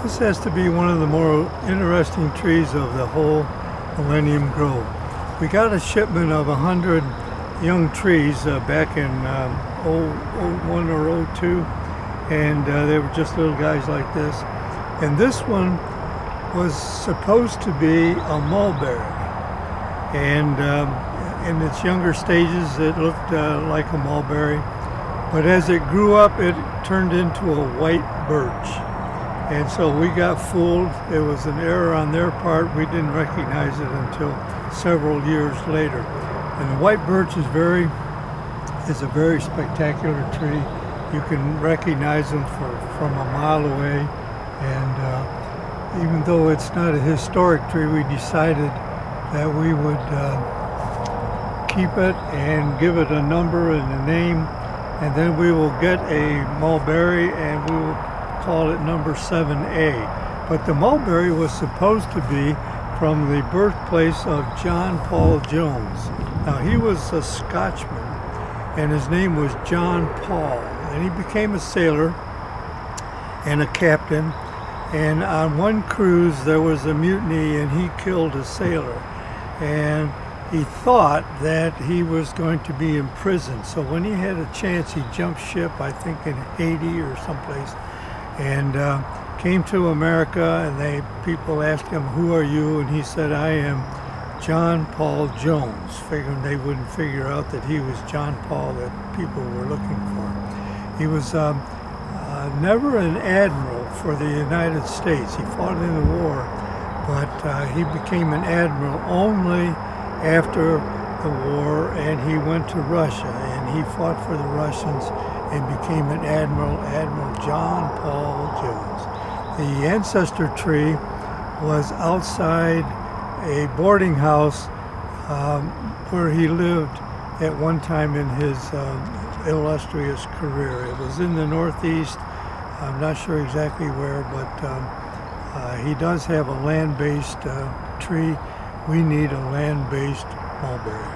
This has to be one of the more interesting trees of the whole Millennium Grove. We got a shipment of 100 young trees back in 01 or 02, and they were just little guys like this. And this one was supposed to be a mulberry, and in its younger stages it looked like a mulberry, but as it grew up it turned into a white birch. And so we got fooled. It was an error on their part. We didn't recognize it until several years later. And the white birch is a very spectacular tree. You can recognize them from a mile away. And even though it's not a historic tree, we decided that we would keep it and give it a number and a name. And then we will get a mulberry and we will call it number 7A. But the mulberry was supposed to be from the birthplace of John Paul Jones. Now he was a Scotchman and his name was John Paul, and he became a sailor and a captain, and on one cruise there was a mutiny and he killed a sailor, and he thought that he was going to be imprisoned. So when he had a chance, he jumped ship, I think in Haiti or someplace, and came to America, and people asked him, "Who are you?" And he said, "I am John Paul Jones," figuring they wouldn't figure out that he was John Paul that people were looking for. He was never an admiral for the United States. He fought in the war, but he became an admiral only after the war, and he went to Russia, and he fought for the Russians and became an admiral, Admiral John Paul Jones. The ancestor tree was outside a boarding house where he lived at one time in his illustrious career. It was in the Northeast. I'm not sure exactly where, but he does have a land-based tree. We need a land-based mulberry.